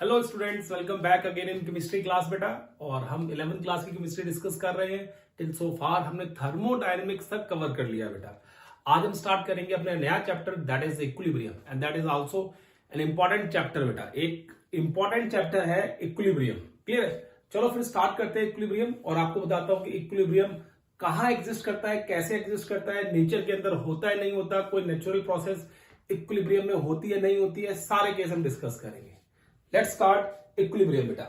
Hello students, welcome back again in chemistry class बेटा। और हम 11th क्लास की केमिस्ट्री डिस्कस कर रहे हैं। टिल सो फार हमने थर्मोडायनेमिक्स तक कवर कर लिया बेटा। आज हम स्टार्ट करेंगे अपना नया chapter, that is equilibrium, and that is also an important chapter बेटा। एक इंपॉर्टेंट चैप्टर है इक्विलिब्रियम। क्लियर है? चलो फिर स्टार्ट करते हैं इक्विलिब्रियम, और आपको बताता हूं कि इक्विलिब्रियम कहाँ एग्जिस्ट करता है, कैसे एग्जिस्ट करता है, नेचर के अंदर होता है नहीं होता, कोई नेचुरल प्रोसेस इक्विलिब्रियम में होती है नहीं होती है, सारे केस हम डिस्कस करेंगे। लेट्स स्टार्ट इक्विलिब्रियम बेटा।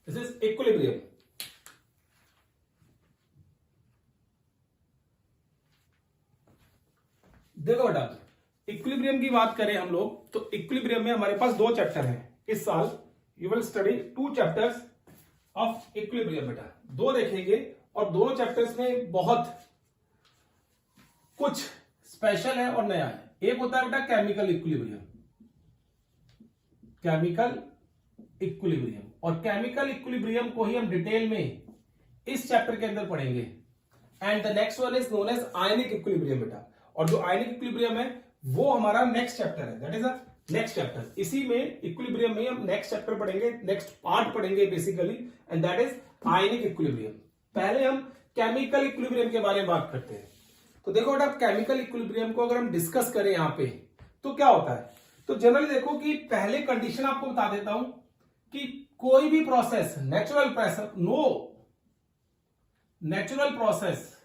This is equilibrium. देखो बेटा, इक्विलिब्रियम की बात करें हम लोग तो इक्विलिब्रियम में हमारे पास दो चैप्टर हैं इस साल। You will study 2 chapters of equilibrium बेटा। दो देखेंगे और दोनों चैप्टर्स में बहुत कुछ स्पेशल है और नया है। एक होता है बेटा केमिकल इक्विलिब्रियम, केमिकल इक्विलिब्रियम, और केमिकल इक्विलिब्रियम को ही हम डिटेल में इस चैप्टर के अंदर पढ़ेंगे। And the next one is known as ionic equilibrium बेटा। और जो आयनिक इक्विलिब्रियम है वो हमारा नेक्स्ट चैप्टर है, that is a next chapter. इसी में इक्विलिब्रियम में हम नेक्स्ट चैप्टर पढ़ेंगे, नेक्स्ट पार्ट पढ़ेंगे basically, and that is ionic equilibrium. पहले हम केमिकल इक्विलिब्रियम के बारे में बात करते हैं। तो देखो बेटा, केमिकल इक्विलिब्रियम को अगर हम डिस्कस करें यहां पे तो क्या होता है, तो जनरली देखो कि पहले कंडीशन आपको बता देता हूं कि कोई भी process natural process, no natural process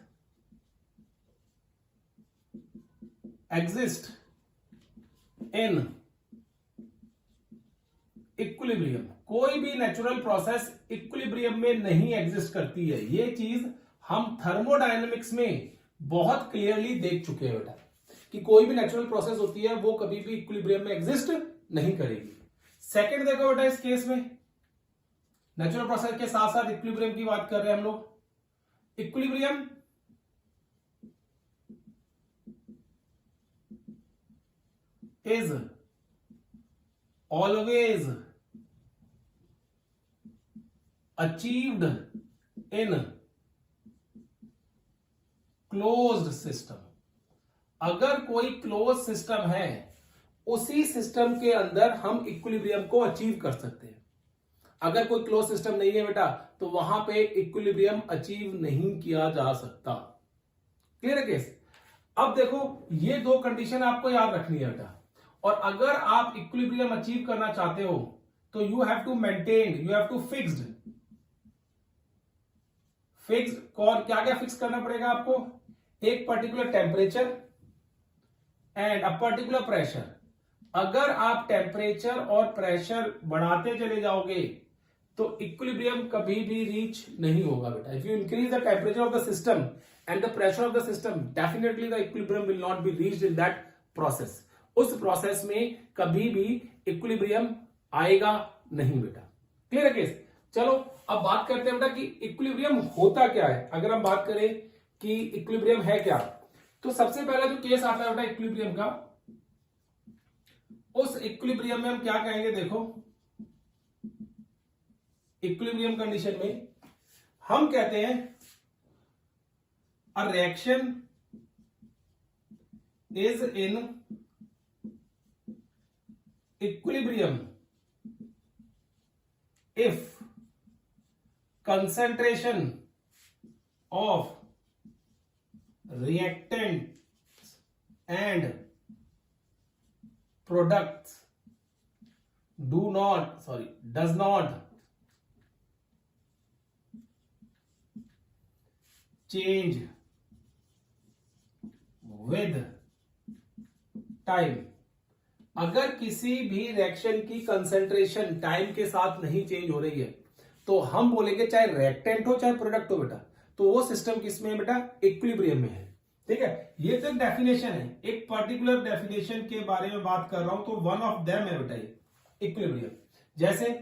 exist in equilibrium. कोई भी नेचुरल प्रोसेस इक्विलिब्रियम में नहीं एग्जिस्ट करती है। ये चीज हम थर्मोडायनेमिक्स में बहुत क्लियरली देख चुके हैं बेटा, कि कोई भी नेचुरल प्रोसेस होती है वो कभी भी इक्विलिब्रियम में एग्जिस्ट नहीं करेगी। सेकंड देखो बेटा, इस केस में नेचुरल प्रोसेस के साथ साथ इक्विलिब्रियम की बात कर रहे हैं हम लोग। Equilibrium is always achieved in closed system। अगर कोई क्लोज सिस्टम है उसी सिस्टम के अंदर हम इक्विलिब्रियम को अचीव कर सकते हैं। अगर कोई क्लोज सिस्टम नहीं है बेटा तो वहां पे इक्विलिब्रियम अचीव नहीं किया जा सकता। क्लियर है केस? अब देखो, ये दो कंडीशन आपको याद रखनी है बेटा। और अगर आप इक्विलिब्रियम अचीव करना चाहते हो तो you have to maintain, you have to fixed और क्या क्या फिक्स करना पड़ेगा आपको, एक particular temperature and a particular pressure. अगर आप टेम्परेचर और प्रेशर बढ़ाते चले जाओगे तो इक्विलिब्रियम कभी भी रीच नहीं होगा बेटा। If you increase the temperature of the system and the pressure of the system, definitely the equilibrium will not be reached in that process. उस प्रोसेस में कभी भी इक्विलिब्रियम आएगा नहीं बेटा। क्लियर है केस? चलो अब बात करते हैं बेटा कि इक्विलिब्रियम होता क्या है। अगर हम बात करें कि इक्विलिब्रियम है क्या, तो सबसे पहला जो केस आता है बेटा इक्विलिब्रियम का, उस इक्विलिब्रियम में हम क्या कहेंगे, देखो इक्विलिब्रियम कंडीशन में हम कहते हैं a reaction is in equilibrium if concentration of reactants and products does not change with time। अगर किसी भी रिएक्शन की कंसेंट्रेशन टाइम के साथ नहीं चेंज हो रही है तो हम बोलेंगे, चाहे रिएक्टेंट हो चाहे प्रोडक्ट हो बेटा, तो वो सिस्टम किसमें है बेटा, इक्विलिब्रियम में है। ठीक है, ये तो एक डेफिनेशन है, एक पर्टिकुलर डेफिनेशन के बारे में बात कर रहा हूं, तो वन ऑफ देम है बेटा ये इक्विलिब्रियम। जैसे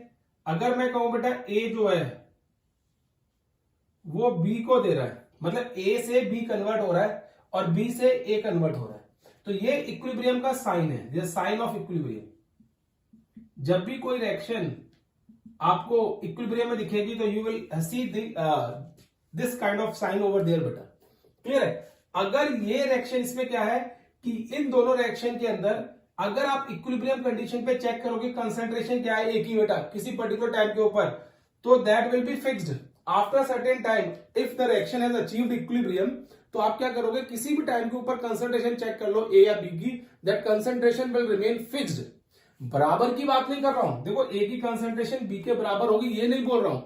अगर मैं कहूं बेटा ए जो है वो बी को दे रहा है, मतलब ए से बी कन्वर्ट हो रहा है और बी से ए कन्वर्ट हो रहा है, तो ये इक्विलिब्रियम का साइन है, ये साइन ऑफ इक्विलिब्रियम। जब भी कोई रिएक्शन आपको इक्विलिब्रियम में दिखेगी तो you will see this kind of sign over there बेटा। क्लियर है? अगर ये रिएक्शन, इसमें क्या है कि इन दोनों रिएक्शन के अंदर अगर आप इक्विलिब्रियम कंडीशन पे चेक करोगे कंसंट्रेशन क्या है एक ही बेटा किसी पर्टिकुलर टाइम के ऊपर, तो that will be fixed after certain time. If the reaction has achieved equilibrium, तो आप क्या करोगे, किसी भी टाइम के ऊपर कंसंट्रेशन चेक कर लो ए या बी की, that concentration will remain fixed. बराबर की बात नहीं कर रहा हूं, देखो ए की कंसंट्रेशन बी के बराबर होगी ये नहीं बोल रहा हूं,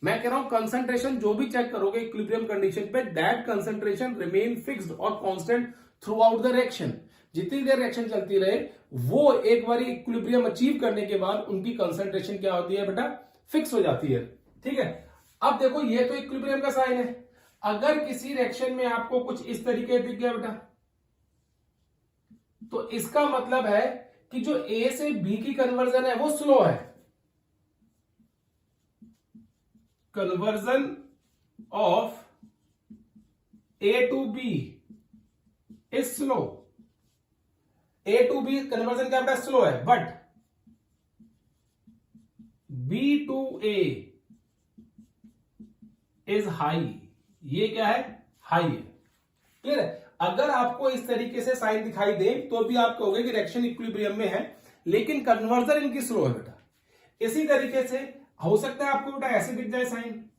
मैं कह रहा हूं कंसंट्रेशन जो भी चेक करोगे इक्विलिब्रियम कंडीशन पे, दैट कंसंट्रेशन रिमेन फिक्स्ड और constant through out the reaction. जितनी देर रिएक्शन चलती रहे, वो एक बार इक्विलिब्रियम अचीव करने के बाद उनकी कंसंट्रेशन क्या होती है बेटा, फिक्स हो जाती है। ठीक है, अब देखो ये तो इक्विलिब्रियम का साइन है। अगर किसी रिएक्शन में आपको कुछ इस तरीके दिख गया बेटा, तो इसका मतलब है कि जो ए से बी की कन्वर्जन है वो स्लो है। Conversion of A to B is slow. A to B conversion क्या बेटा, स्लो है, but B to A is high. ये क्या है, हाई है। क्लियर है? अगर आपको इस तरीके से साइन दिखाई दे तो भी आप कहोगे कि रिएक्शन इक्विलिब्रियम में है, लेकिन कन्वर्जन इनकी स्लो है बेटा। इसी तरीके से हो सकता है आपको बेटा ऐसे दिख जाए साइन,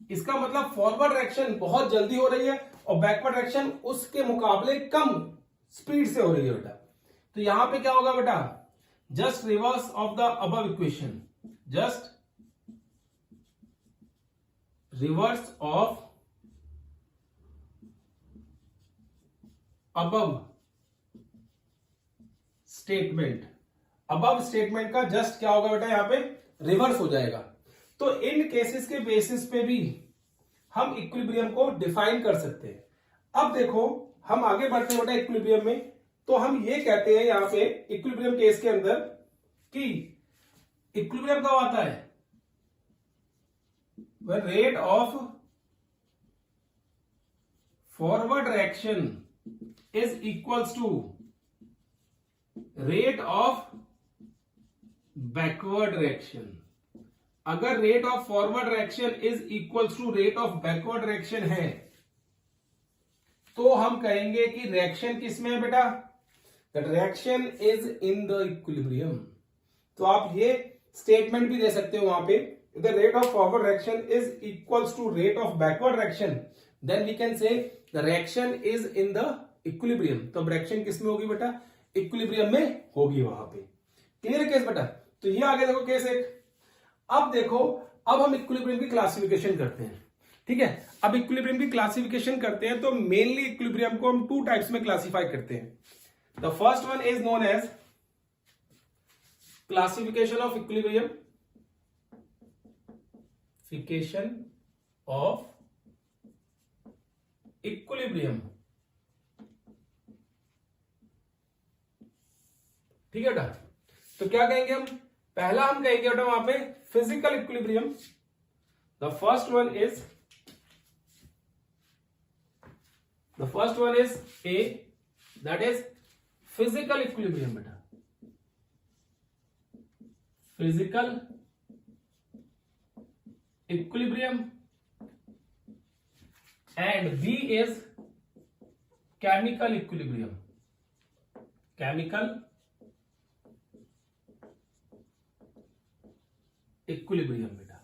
इसका मतलब फॉरवर्ड रिएक्शन बहुत जल्दी हो रही है और बैकवर्ड रिएक्शन उसके मुकाबले कम स्पीड से हो रही है बेटा। तो यहां पे क्या होगा बेटा, just reverse of the above equation, just reverse of above statement. Above statement का जस्ट क्या होगा बेटा, यहां पे रिवर्स हो जाएगा। तो इन केसेस के बेसिस पे भी हम इक्विलिब्रियम को डिफाइन कर सकते हैं। अब देखो हम आगे बढ़ते हैं बेटा इक्विलिब्रियम में, तो हम ये कहते हैं यहां पे इक्विलिब्रियम केस के अंदर कि इक्विलिब्रियम कब आता है, when rate of forward reaction is equals to rate of backward reaction। अगर rate of forward reaction is equals to rate of backward reaction है, तो हम कहेंगे कि रिएक्शन किसमें है बेटा, that reaction is in the equilibrium। तो आप ये स्टेटमेंट भी दे सकते हो वहां पे, the rate of forward reaction is equals to rate of backward reaction, then we can say the reaction is in the equilibrium। तो रिएक्शन किसमें होगी बेटा, इक्विलिब्रियम में होगी वहां पे। क्लियर केस बेटा? तो ये आगे देखो केस एक। अब देखो, अब हम इक्विलिब्रियम की क्लासिफिकेशन करते हैं। ठीक है, अब इक्विलिब्रियम की क्लासिफिकेशन करते हैं, तो मेनली इक्विलिब्रियम को हम टू टाइप्स में क्लासिफाई करते हैं। The first one is known as classification of equilibrium, classification of equilibrium. ठीक है बेटा, तो क्या कहेंगे हम, पहला हम कहेंगे बेटा वहां पे physical equilibrium. The first one is A, that is physical equilibrium बेटा, physical equilibrium. And B is chemical equilibrium, chemical equilibrium बेटा।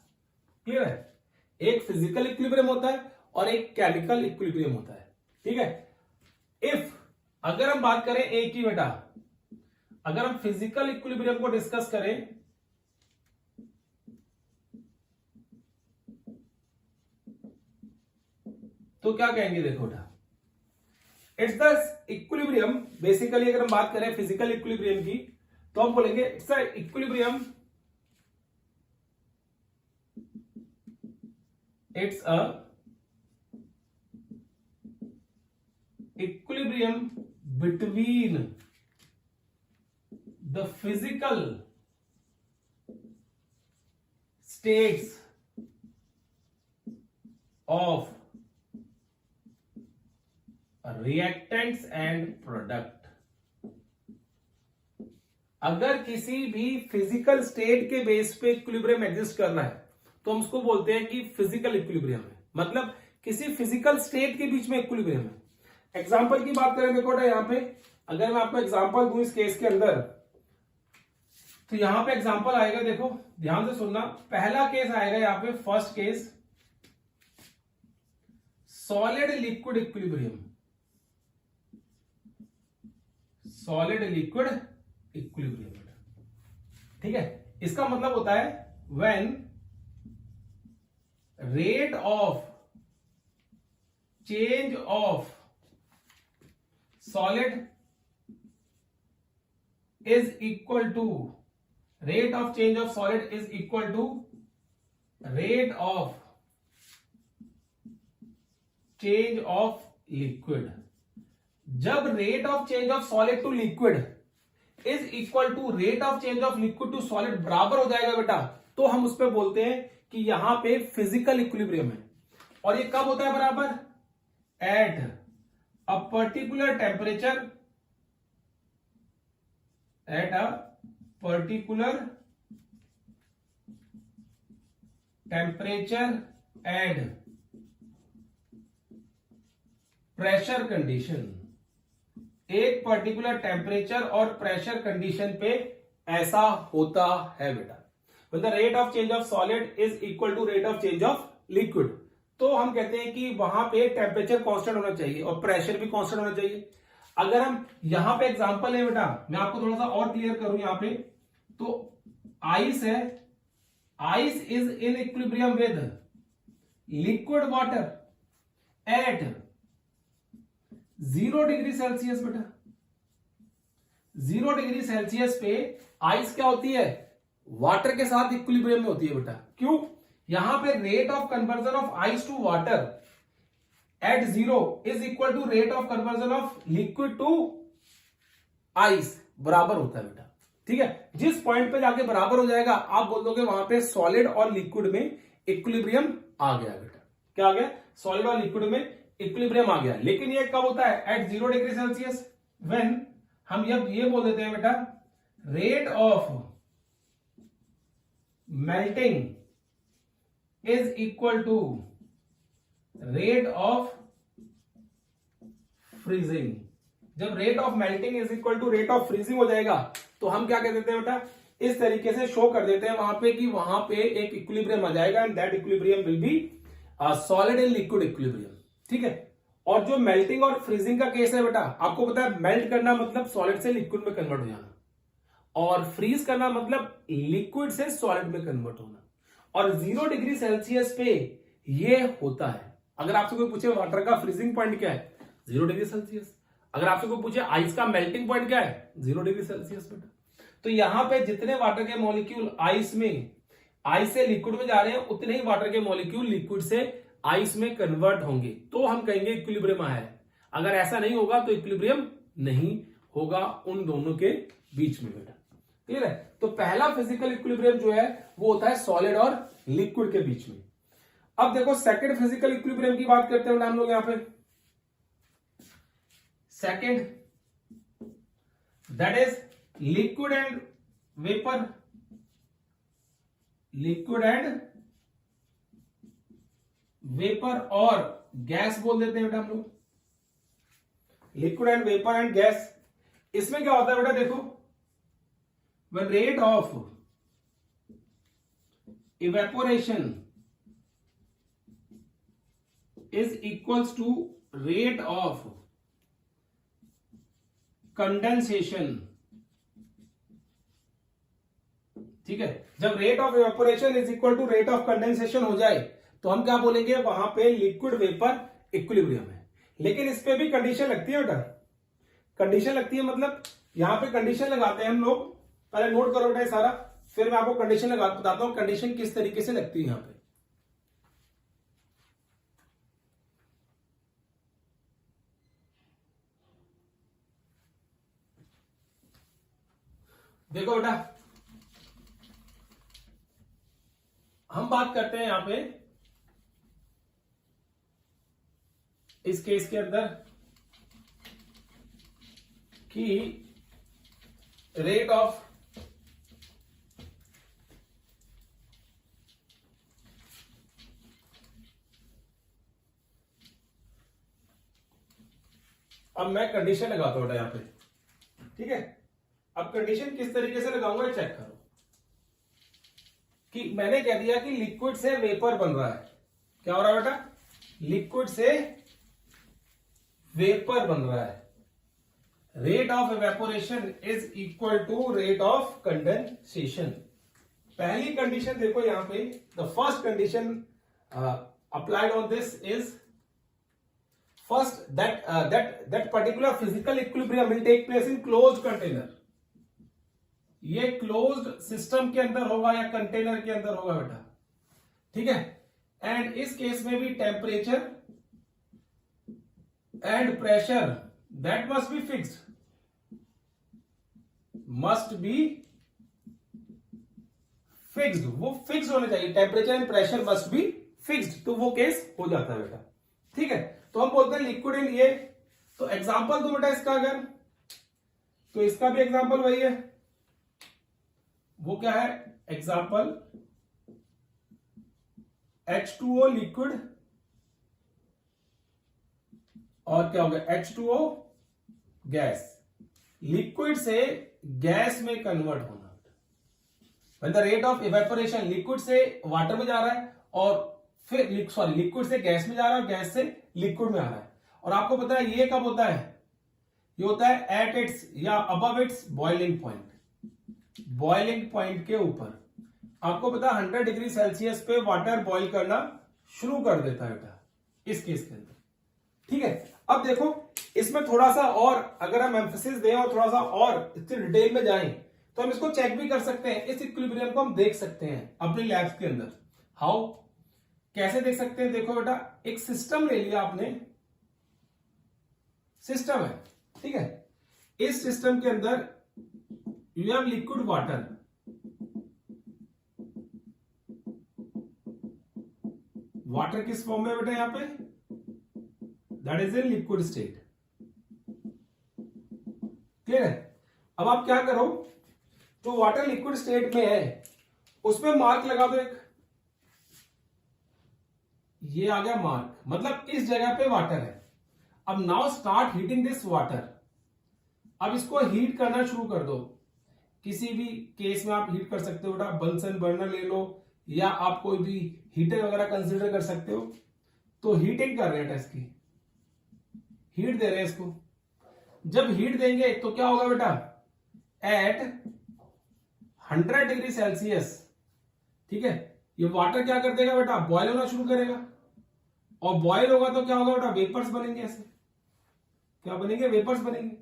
क्लियर है? एक फिजिकल इक्विलिब्रियम होता है और एक केमिकल इक्विलिब्रियम होता है। ठीक है, इफ अगर हम बात करें ए की बेटा, अगर हम फिजिकल इक्विलिब्रियम को डिस्कस करें, तो क्या कहेंगे, देखो बेटा, इट्स द इक्विलिब्रियम। बेसिकली अगर हम बात करें फिजिकल इक्विलिब्रियम की, तो हम बोलेंगे it's the equilibrium, it's a equilibrium between the physical states of reactants and product। अगर किसी भी फिजिकल स्टेट के बेस पे इक्विलिब्रियम एग्जिस्ट करना है, तो हम उसको बोलते हैं कि फिजिकल इक्विलिब्रियम है, मतलब किसी फिजिकल स्टेट के बीच में इक्विलिब्रियम है। एग्जांपल की बात करें देखो यहाँ पे, अगर मैं आपको एग्जांपल दूं इस केस के अंदर, तो यहां पे एग्जांपल आएगा, देखो ध्यान से सुनना। पहला केस आएगा यहाँ पे, first case solid liquid equilibrium, solid liquid equilibrium, ठीक है। इसका मतलब होता है when rate of change of solid is equal to, rate of change of solid is equal to rate of change of liquid. जब rate of change of solid to liquid is equal to rate of change of liquid to solid बराबर हो जाएगा बेटा, तो हम उस पर बोलते हैं कि यहां पे फिजिकल इक्विलिब्रियम है। और ये कब होता है बराबर? Eight a particular temperature, eight a particular temperature and pressure condition. एक पर्टिकुलर टेम्परेचर और प्रेशर कंडीशन पे ऐसा होता है बेटा। When the rate of change of solid is equal to rate of change of liquid, तो हम कहते हैं कि वहां पे टेम्परेचर कांस्टेंट होना चाहिए और प्रेशर भी कांस्टेंट होना चाहिए। अगर हम यहां पे एग्जांपल है बेटा, मैं आपको थोड़ा सा और क्लियर करूं यहां पे, तो आइस है, ice is in equilibrium with liquid water at 0 degree Celsius बेटा। 0 डिग्री सेल्सियस पे आइस क्या होती है? वाटर के साथ इक्विलिब्रियम में होती है बेटा। क्यों? यहां पे rate of conversion of ice to water at 0 is equal to rate of conversion of liquid to ice बराबर होता है बेटा, ठीक है। जिस पॉइंट पे जाके बराबर हो जाएगा आप बोल दोगे वहां पे सॉलिड और लिक्विड में इक्विलिब्रियम आ गया बेटा। क्या आ गया? सॉलिड और लिक्विड में इक्विलिब्रियम आ गया। लेकिन ये कब होता है? एट 0 डिग्री सेल्सियस, व्हेन हम ये बोल देते हैं बेटा rate of melting is equal to rate of freezing. जब rate of melting is equal to rate of freezing हो जाएगा तो हम क्या कह देते हैं बेटा, इस तरीके से शो कर देते हैं वहां पे कि वहां पे एक इक्विलिब्रियम आ जाएगा and that equilibrium will be solid and liquid equilibrium, ठीक है। और जो मेल्टिंग और फ्रीजिंग का केस है बेटा, आपको पता है मेल्ट करना मतलब सॉलिड से लिक्विड में कन्वर्ट हो जाना, और फ्रीज करना मतलब लिक्विड से सॉलिड में कन्वर्ट होना। और 0 डिग्री सेल्सियस पे ये होता है। अगर आपसे कोई पूछे वाटर का फ्रीजिंग पॉइंट क्या है? 0 डिग्री सेल्सियस। अगर आपसे कोई पूछे आइस का मेल्टिंग पॉइंट क्या है? 0 डिग्री सेल्सियस बेटा। तो यहां पे जितने वाटर के मॉलिक्यूल आइस से लिक्विड में जा रहे हैं, उतने ही वाटर के मॉलिक्यूल लिक्विड से आइस में कन्वर्ट होंगे, तो हम कहेंगे इक्विलिब्रियम आया है। अगर ऐसा नहीं होगा तो इक्विलिब्रियम नहीं होगा उन दोनों के बीच में बेटा, क्लियर है। तो पहला फिजिकल इक्विलिब्रियम जो है वो होता है सॉलिड और लिक्विड के बीच में। अब देखो सेकंड फिजिकल इक्विलिब्रियम की बात करते हैं हम लोग यहां पे। Second, that is liquid and vapour, liquid and vapour और गैस बोल देते हैं बेटा हम लोग, liquid and vapour and gas. इसमें क्या होता है बेटा, देखो when rate of evaporation is equals to rate of condensation, ठीक है। जब rate of evaporation is equal to rate of condensation हो जाए तो हम क्या बोलेंगे, वहां पे लिक्विड वेपर इक्विलिब्रियम है। लेकिन इस पे भी कंडीशन लगती है बेटा, कंडीशन लगती है मतलब यहां पे कंडीशन लगाते हैं हम लोग। पहले नोट करो बेटा सारा, फिर मैं आपको कंडीशन लगा बताता हूं कंडीशन किस तरीके से लगती है यहां पे। देखो बेटा, हम बात करते हैं यहां पे इस केस के अंदर कि अब मैं कंडीशन लगाता हूं यहाँ पे, ठीक है। अब कंडीशन किस तरीके से लगाऊंगा चेक करो, कि मैंने कह दिया कि लिक्विड से वेपर बन रहा है। क्या हो रहा है बेटा? लिक्विड से वेपर बन रहा है। Rate of evaporation is equal to rate of condensation. पहली कंडीशन देखो यहां पे, the first condition applied on this is first that particular physical equilibrium will take place in closed container. ये क्लोज्ड सिस्टम के अंदर होगा या कंटेनर के अंदर होगा बेटा, ठीक है। एंड इस केस में भी temperature and pressure that must be fixed, वो फिक्स होने चाहिए। Temperature and pressure must be fixed, तो वो केस हो जाता है बेटा, ठीक है। तो हम बोलते हैं लिक्विड इन ये। तो एग्जांपल दो बेटा इसका, अगर तो इसका भी एग्जांपल वही है। वो क्या है एग्जांपल? H2O लिक्विड और क्या हो गया H2O गैस। लिक्विड से गैस में कन्वर्ट होना। When the rate of evaporation, liquid से वाटर में जा रहा है और फिर लिक्विड से गैस में जा रहा है और गैस से लिक्विड में आ रहा है। और आपको पता है ये कब होता है? ये होता है एट इट्स या above it's boiling point. Boiling point के ऊपर आपको पता है 100 डिग्री सेल्सियस पे वाटर बॉईल करना शुरू कर देता है बेटा, इस केस के अंदर, ठीक है। अब देखो इसमें थोड़ा सा और अगर हम एम्फेसिस दें और थोड़ा सा और इससे डिटेल में जाएं तो हम इसको चेक भी कर सकते हैं। इस इक्विलिब्रियम को हम देख सकते हैं अपने लैब्स के अंदर। हाउ? कैसे देख सकते हैं? देखो बेटा, एक सिस्टम ले लिया आपने, सिस्टम है, ठीक है। इस सिस्टम के अंदर you have liquid water, water किस फॉर्म में बेटा? यहां पे that is in liquid state, clear है। अब आप क्या करो, जो वाटर लिक्विड स्टेट में है उसमें मार्क लगा दो एक। ये आ गया मार्क, मतलब इस जगह पे वाटर है। अब now start heating this water. अब इसको हीट करना शुरू कर दो। किसी भी केस में आप हीट कर सकते हो बेटा, बंसन बर्नर ले लो या आप कोई भी हीटर वगैरह कंसीडर कर सकते हो। तो हीटिंग कर रहे हैं इसकी, हीट दे रहे हैं इसको। जब हीट देंगे तो क्या होगा बेटा? एट 100 डिग्री सेल्सियस, ठीक है, ये वाटर क्या कर देगा बेटा? बॉयल होना शुरू करेगा। और बॉयल होगा तो क्या होगा बेटा? वेपर्स बनेंगे। ऐसे क्या बनेंगे? वेपर्स बनेंगे।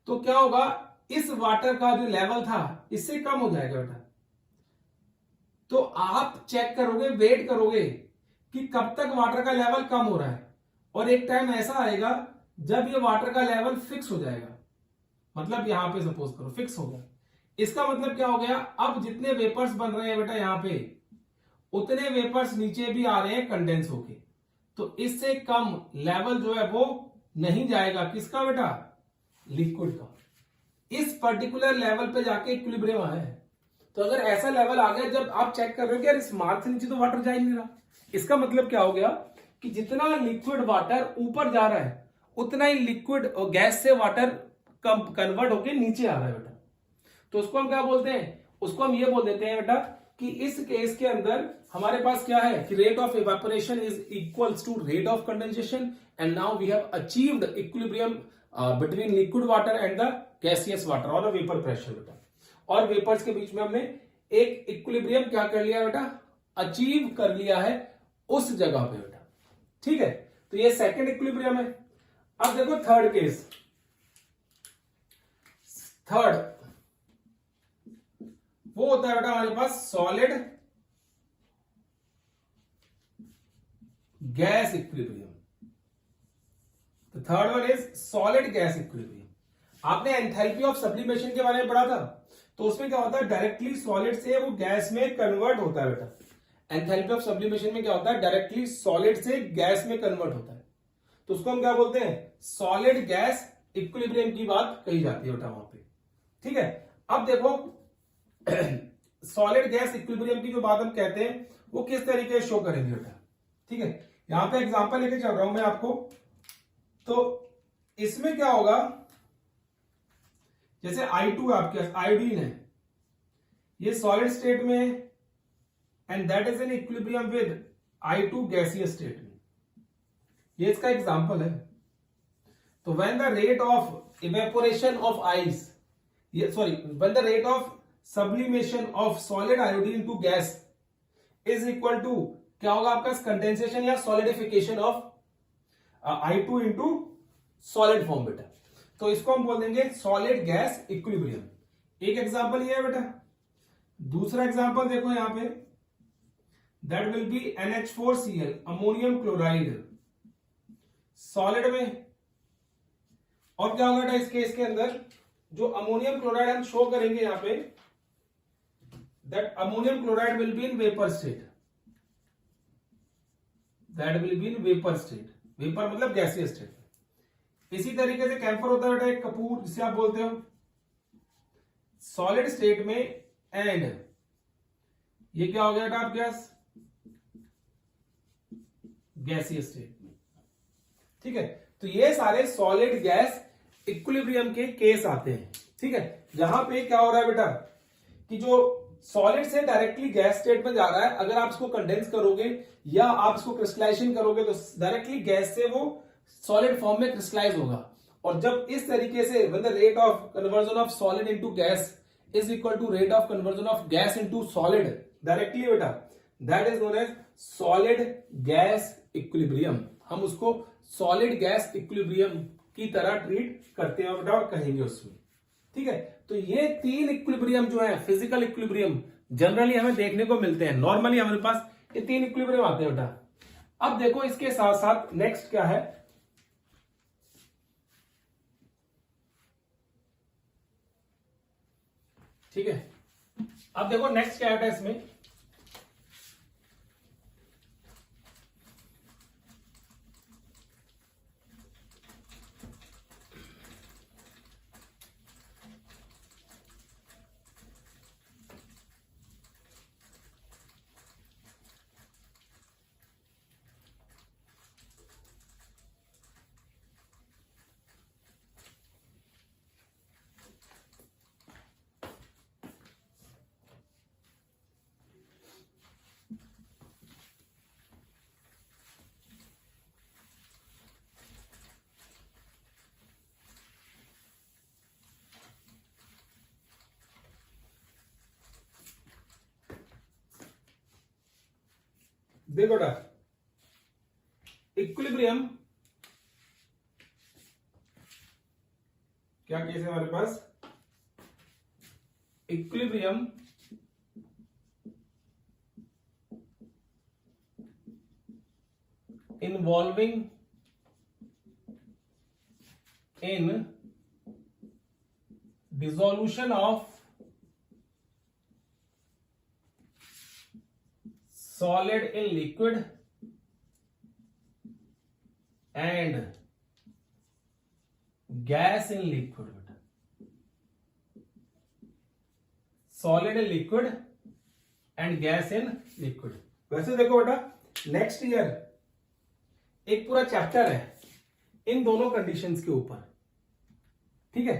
तो क्या होगा? इस वाटर का जो लेवल था इससे कम हो जाएगा बेटा। तो आप चेक करोगे, वेट करोगे कि कब तक वाटर का लेवल कम हो रहा है, और एक टाइम ऐसा आएगा जब ये वाटर का लेवल फिक्स हो जाएगा। मतलब यहां पे सपोज करो फिक्स हो गया, इसका मतलब क्या हो गया? अब जितने वेपर्स बन रहे हैं बेटा यहां पे, उतने वेपर्स नीचे भी आ रहे हैं कंडेंस होके। तो इससे कम लेवल जो है वो नहीं जाएगा। किसका बेटा? लिक्विड का। इस पर्टिकुलर लेवल पे जाके इक्विलिब्रियम आया है। तो अगर ऐसा लेवल आ गया, जब आप चेक कर रहे हो कि यार इस मार्क से नीचे तो वाटर जा ही नहीं रहा, इसका मतलब क्या हो गया कि जितना लिक्विड वाटर ऊपर जा रहा है उतना ही लिक्विड और गैस से वाटर कन्वर्ट होके नीचे आ रहा है बेटा। तो उसको हम क्या बोलते हैं? उसको हम ये बोल देते हैं बेटा कि इस केस के अंदर हमारे पास क्या है कि rate of evaporation is equals to rate of condensation, and now we have achieved equilibrium between liquid water and the gaseous water और वेपर प्रेशर बेटा। और वेपर्स के बीच में हमने एक इक्विलिब्रियम क्या कर लिया बेटा? अचीव कर लिया है उस जगह पे बेटा, ठीक है। तो ये सेकंड इक्विलिब्रियम है। अब देखो थर्ड केस। थर्ड वो होता है बेटा हमारे पास solid gas equilibrium. Third one is solid gas equilibrium. आपने एंथैल्पी ऑफ सब्लिमेशन के बारे में पढ़ा था, तो उसमें क्या होता है? डायरेक्टली सॉलिड से वो गैस में कन्वर्ट होता है बेटा। एंथैल्पी ऑफ सब्लिमेशन में क्या होता है? डायरेक्टली सॉलिड से गैस में कन्वर्ट होता है। तो उसको हम क्या बोलते हैं? सॉलिड गैस इक्विलिब्रियम की बात कही जाती है बेटा वहां पे, ठीक है। अब देखो सॉलिड गैस इक्विलिब्रियम की जो बात हम कहते हैं वो किस तरीके से शो करेंगे बेटा, ठीक है। यहां पे एग्जांपल लेके चल रहा हूं मैं आपको। तो इसमें क्या होगा, जैसे I2 आपके पास आयोडीन है, ये सॉलिड स्टेट में and that is in equilibrium with I2 gaseous state में, ये इसका एग्जांपल है। तो when the rate of evaporation of ice, when the rate of sublimation of solid iodine to gas is equal to क्या होगा आपका, condensation या solidification of I2 into solid form बेटा। तो इसको हम बोल देंगे सॉलिड गैस इक्विलिब्रियम। एक एग्जांपल ये है बेटा। दूसरा एग्जांपल देखो यहां पे, that will B NH4Cl ammonium chloride solid में। और क्या होगा बेटा इस केस के अंदर, जो अमोनियम क्लोराइड हम शो करेंगे यहां पे, that ammonium chloride will be in vapour state, that will be in vapour state, vapour मतलब गैसियस स्टेट। इसी तरीके से कैंफर होता है बेटा एक कपूर, जिसे आप बोलते हो सॉलिड स्टेट में, एंड ये क्या हो गया बेटा आपके पास, गैसियस स्टेट में। ठीक है, तो ये सारे सॉलिड गैस इक्विलिब्रियम के केस आते हैं। ठीक है, जहां पे क्या हो रहा है बेटा कि जो सॉलिड से डायरेक्टली गैस स्टेट में जा रहा है, अगर आप इसको कंडेंस करोगे या आप इसको क्रिस्टलाइजेशन करोगे तो डायरेक्टली गैस से वो सॉलिड फॉर्म में क्रिस्टलाइज होगा। और जब इस तरीके से when the rate of conversion of solid into gas is equal to rate of conversion of gas into solid directly बेटा, that is known as solid gas equilibrium. हम उसको सॉलिड गैस इक्विलिब्रियम की तरह ट्रीट करते हैं बेटा और कहेंगे उसमें। ठीक है, तो ये तीन इक्विलिब्रियम जो है, फिजिकल इक्विलिब्रियम जनरली हमें देखने को मिलते हैं। नॉर्मली हमारे पास ये तीन इक्विलिब्रियम आते हैं बेटा। अब देखो इसके साथ साथ नेक्स्ट क्या है, ठीक है, अब देखो नेक्स्ट क्या है इसमें, देखो बेटा इक्विलिब्रियम क्या केस है हमारे पास, equilibrium involving in dissolution of solid in liquid and gas in liquid, solid in liquid and gas in liquid। वैसे देखो बेटा नेक्स्ट ईयर एक पूरा चैप्टर है इन दोनों कंडीशंस के ऊपर। ठीक है,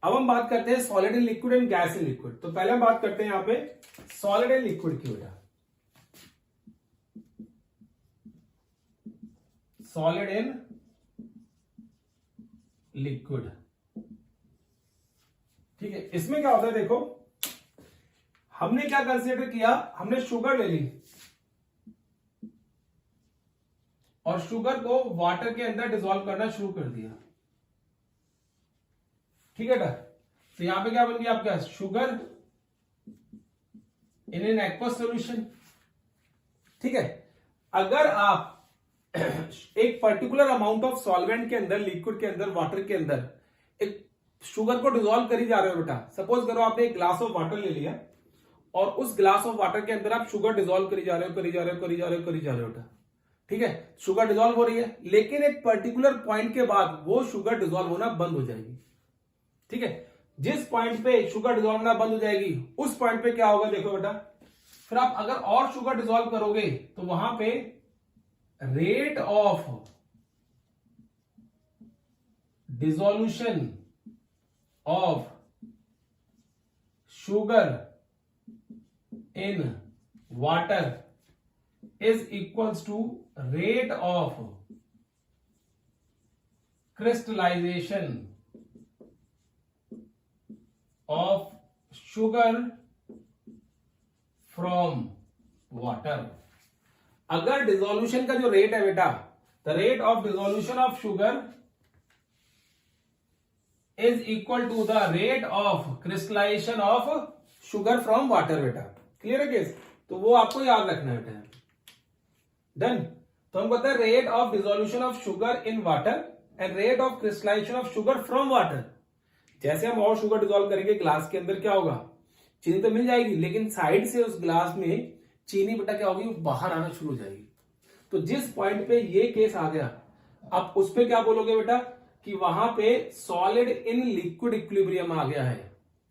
अब हम बात करते हैं solid in liquid and gas in liquid. तो पहले हम बात करते हैं यहां पे सॉलिड इन लिक्विड की बेटा, सॉलिड इन लिक्विड। ठीक है, इसमें क्या होता है देखो, हमने क्या कंसीडर किया, हमने शुगर ले ली और शुगर को वाटर के अंदर डिसॉल्व करना शुरू कर दिया। ठीक है बेटा, तो यहां पे क्या बन गया आपका, sugar in an aqueous solution. ठीक है, अगर आप एक पर्टिकुलर अमाउंट ऑफ सॉल्वेंट के अंदर, लिक्विड के अंदर, वाटर के अंदर एक शुगर को डिसॉल्व करी जा रहे हो बेटा, सपोज करो आपने एक ग्लास ऑफ वाटर ले लिया और उस ग्लास ऑफ वाटर के अंदर आप शुगर डिसॉल्व करी जा रहे हो बेटा। ठीक है, शुगर डिसॉल्व हो रही है, लेकिन एक पर्टिकुलर पॉइंट के बाद वो शुगर डिसॉल्व होना बंद हो जाएगी। ठीक है, जिस पॉइंट पे शुगर डिसॉल्व होना बंद हो जाएगी उस पॉइंट पे क्या होगा देखो बेटा, फिर आप अगर और शुगर डिसॉल्व करोगे तो वहां पे rate of dissolution of sugar in water is equals to rate of crystallization of sugar from water। अगर डिसोल्यूशन का जो रेट है बेटा, the rate of dissolution of sugar is equal to the rate of crystallisation of sugar from water बेटा। Clear है case? तो वो आपको याद रखना है बेटा। डन। तो हम कहते हैं rate of dissolution of sugar in water and rate of crystallisation of sugar from water. जैसे हम और शुगर डिसॉल्व करेंगे ग्लास के अंदर, क्या होगा? चीनी तो मिल जाएगी, लेकिन साइड से उस ग्लास में चीनी बेटा क्या होगी? बाहर आना शुरू हो जाएगी। तो जिस पॉइंट पे ये केस आ गया, आप उस पे क्या बोलोगे बेटा? कि वहां पे सॉलिड इन लिक्विड इक्विलिब्रियम आ गया है,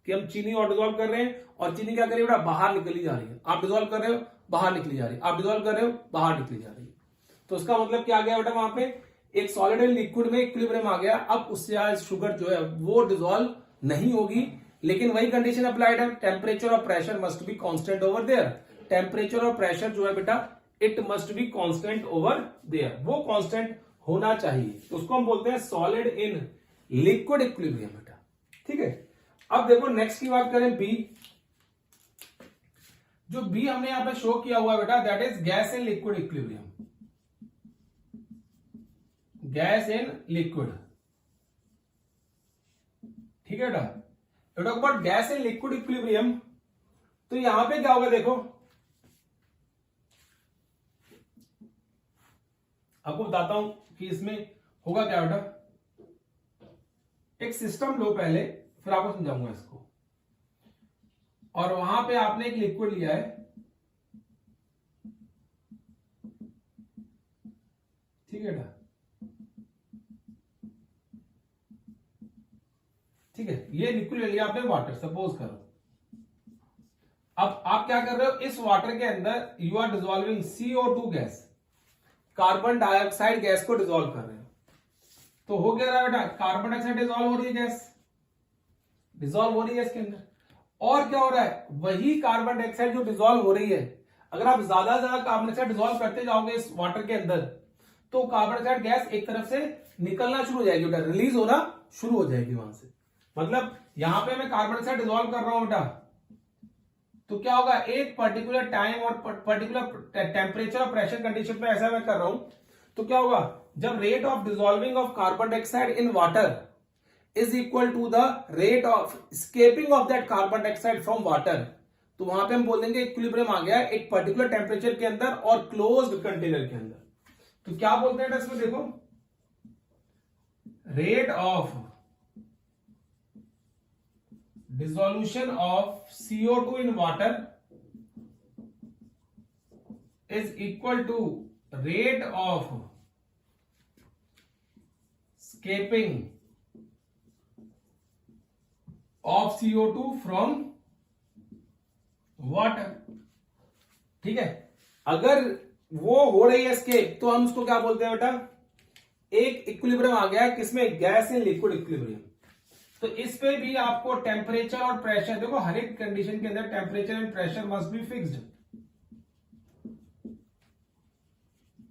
कि हम चीनी और डिसॉल्व कर रहे हैं और चीनी क्या कर रही है बेटा? बाहर निकली जा रही है। आप डिसॉल्व कर रहे हो, बाहर निकली जा रही है। आप डिसॉल्व कर रहे हो, बाहर निकली जा रही है। तो उसका मतलब क्या आ गया बेटा? वहां पे एक सॉलिड इन लिक्विड में इक्विलिब्रियम आ गया। अब उससे आज शुगर जो है वो डिसॉल्व नहीं होगी, लेकिन वही कंडीशन अप्लाइड है, टेम्परेचर और pressure must be constant over there. Temperature और प्रेशर जो है बेटा, it must be constant over there, वो कांस्टेंट होना चाहिए। तो उसको हम बोलते हैं सॉलिड इन लिक्विड इक्विलिब्रियम बेटा। ठीक है। अब देखो नेक्स्ट की बात करें, बी। जो बी हमने यहां पे शो किया हुआ बेटा, that is gas in liquid equilibrium. Gas in liquid. ठीक है बेटा। Talk about gas in liquid equilibrium, तो यहां पे क्या होगा? देखो आपको बताता हूं कि इसमें होगा क्या बेटा। एक सिस्टम लो पहले, फिर आपको समझाऊंगा इसको। और वहां पे आपने एक लिक्विड लिया है, ठीक है बेटा। ठीक है, ये लिक्विड ले लिया आपने वाटर, सपोज करो। अब आप क्या कर रहे हो? इस वाटर के अंदर you are dissolving CO2 gas, carbon dioxide gas को डिसॉल्व कर रहे हो। तो हो क्या रहा है बेटा? कार्बन डाइऑक्साइड डिसॉल्व हो रही है, गैस डिसॉल्व हो रही है इसके अंदर। और क्या हो रहा है? वही कार्बन डाइऑक्साइड जो डिसॉल्व हो रही है, अगर आप ज्यादा से ज्यादा कार्बन डाइऑक्साइड डिसॉल्व करते जाओगे इस वाटर के अंदर, तो कार्बन डाइऑक्साइड गैस एक तरफ से निकलना शुरू हो जाएगी बेटा, रिलीज होना शुरू हो जाएगी वहां से। मतलब यहां पे मैं कार्बन डाइऑक्साइड डिसॉल्व कर रहा हूं बेटा, तो क्या होगा? एक पर्टिकुलर टाइम और पर्टिकुलर टेम्परेचर और प्रेशर कंडीशन पे ऐसा मैं कर रहा हूं, तो क्या होगा? जब rate of dissolving of carbon dioxide in water is equal to the rate of escaping of that carbon dioxide from water, तो वहां पे हम बोल देंगे इक्विलिब्रियम आ गया एक पर्टिकुलर टेम्परेचर के अंदर और क्लोज्ड कंटेनर के अंदर। तो क्या बोलते हैं इसमें? देखो, rate of dissolution of CO2 in water is equal to rate of escaping of CO2 from water। ठीक है। अगर वो हो रही है escape, तो हम उसको क्या बोलते हैं बेटा? एक इक्विलिब्रियम आ गया, किसमें? Gas in liquid equilibrium. तो इस पे भी आपको टेम्परेचर और प्रेशर, देखो हर एक कंडीशन के अंदर temperature and pressure must be fixed,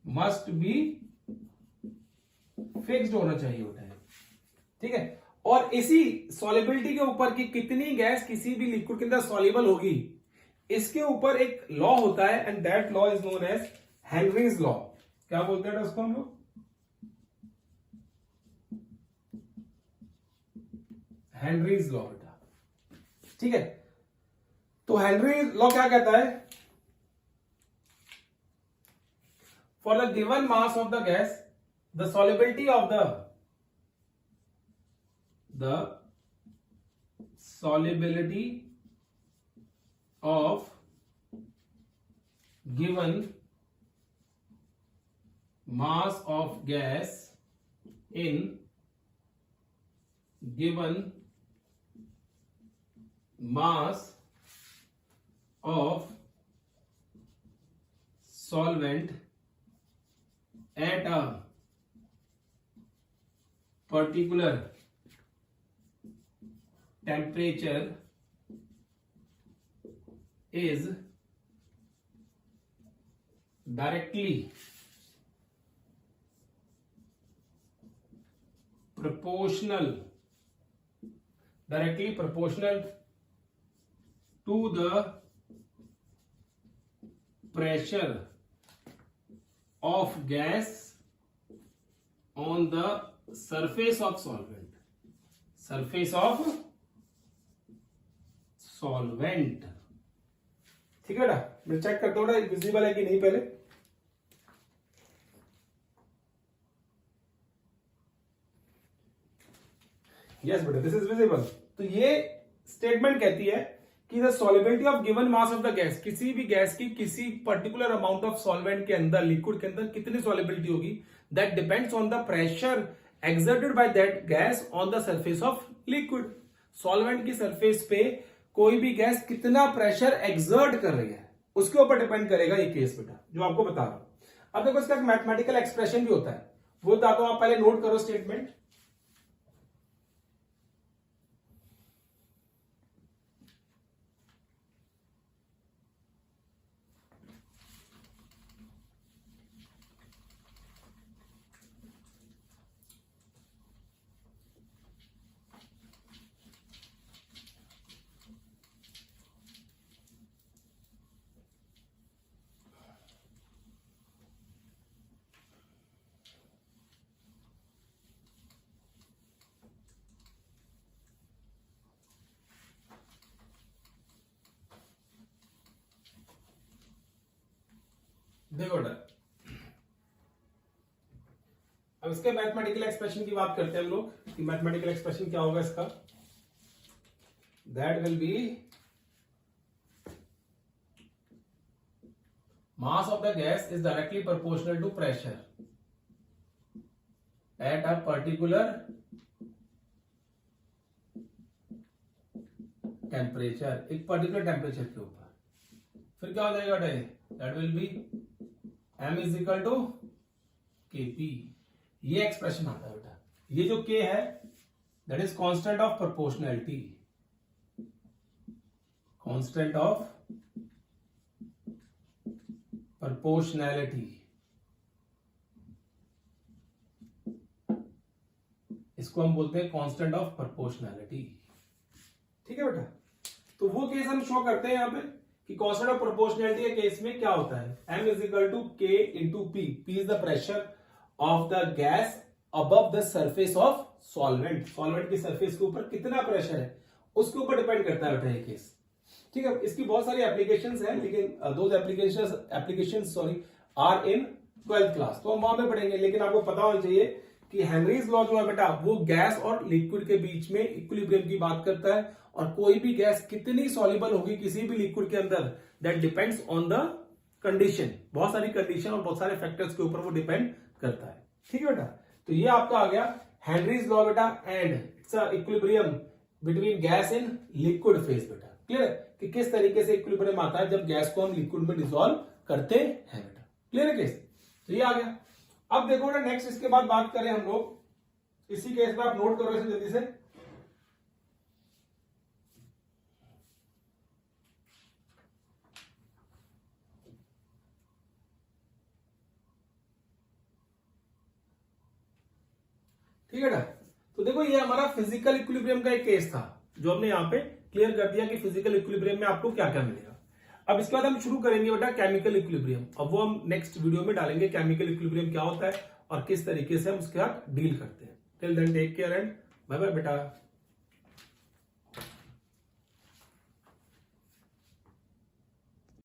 must be fixed होना चाहिए होता है। ठीक है। और इसी सॉल्युबिलिटी के ऊपर कि कितनी गैस किसी भी लिक्विड के अंदर सॉल्युबल होगी, इसके ऊपर एक लॉ होता है, and that law is known as Henry's law. क्या बोलते हैं उसको हम लोग? हेनरीज लॉ बेटा। ठीक है। तो हेनरी लॉ क्या कहता है? For the given mass of the gas, the solubility of the solubility of given mass of gas in given mass of solvent at a particular temperature is directly proportional to the pressure of gas on the surface of solvent. ठीक है बेटा, मैं check करता हूँ visible है कि नहीं पहले। यस बेटा, दिस इज विजिबल। तो ये स्टेटमेंट कहती है कि the solubility of given mass of the gas, किसी भी गैस की किसी पर्टिकुलर अमाउंट ऑफ सॉल्वेंट के अंदर, लिक्विड के अंदर कितनी सॉल्युबिलिटी होगी, that depends on the pressure exerted by that gas on the surface of liquid। Solvent की सरफेस पे कोई भी गैस कितना प्रेशर एक्सर्ट कर रही है उसके ऊपर डिपेंड करेगा ये केस बेटा, जो आपको बता रहा हूं। अब देखो इसका एक मैथमेटिकल एक्सप्रेशन भी होता है, वो बताता हूं, आप पहले नोट करो स्टेटमेंट। देखो बेटा, अब इसके मैथमेटिकल एक्सप्रेशन की बात करते हैं हम लोग कि मैथमेटिकल एक्सप्रेशन क्या होगा इसका। That will be mass of the gas is directly proportional to pressure at a particular temperature, एक पर्टिकुलर टेम्परेचर के ऊपर। फिर क्या हो जाएगा बेटा, that will be m is equal to Kp। ये एक्सप्रेशन आता है बेटा। ये जो K है that is constant of proportionality, constant of proportionality. इसको हम बोलते हैं कांस्टेंट ऑफ प्रोपोर्शनैलिटी। ठीक है बेटा, तो वो केस हम शो करते हैं यहां पे कि कांस्टेंट ऑफ प्रोपोर्शनैलिटी के केस में क्या होता है, m is equal to K into P। P is the pressure of the gas above the surface of solvent. Solvent की सरफेस के ऊपर कितना प्रेशर है उसके ऊपर डिपेंड करता है बेटा ये केस। ठीक है, इसकी बहुत सारी एप्लीकेशंस हैं, लेकिन those applications are in 12th class, तो हम वहां पे पढ़ेंगे। लेकिन आपको पता होना चाहिए कि हेनरीज लॉ जो है बेटा, वो गैस और लिक्विड के बीच में इक्विलिब्रियम की बात करता है, और कोई भी गैस कितनी सॉल्युबल होगी किसी भी लिक्विड के अंदर, that depends on the condition. बहुत सारी कंडीशन और बहुत सारे फैक्टर्स के ऊपर वो डिपेंड करता है। ठीक है बेटा, तो ये आपका आ गया हेनरीज लॉ बेटा, and it's a equilibrium between gas in liquid phase बेटा। क्लियर है कि किस तरीके से इक्विलिब्रियम आता है जब गैस को हम लिक्विड में डिसॉल्व करते हैं बेटा। क्लियर है केस, तो ये आ गया। अब देखो बेटा, नेक्स्ट इसके बाद बात करें हम लोग, इसी केस में आप नोट करो इसे जल्दी से। ठीक है ना, तो देखो ये हमारा फिजिकल इक्विलिब्रियम का एक केस था जो हमने यहाँ पे क्लियर कर दिया कि फिजिकल इक्विलिब्रियम में आपको क्या क्या मिलेगा। अब इसके बाद हम शुरू करेंगे बेटा केमिकल इक्विलिब्रियम। अब वो हम नेक्स्ट वीडियो में डालेंगे केमिकल इक्विलिब्रियम क्या होता है और किस तरीके से हम उसके साथ डील करते हैं। Till then take care and bye bye बेटा।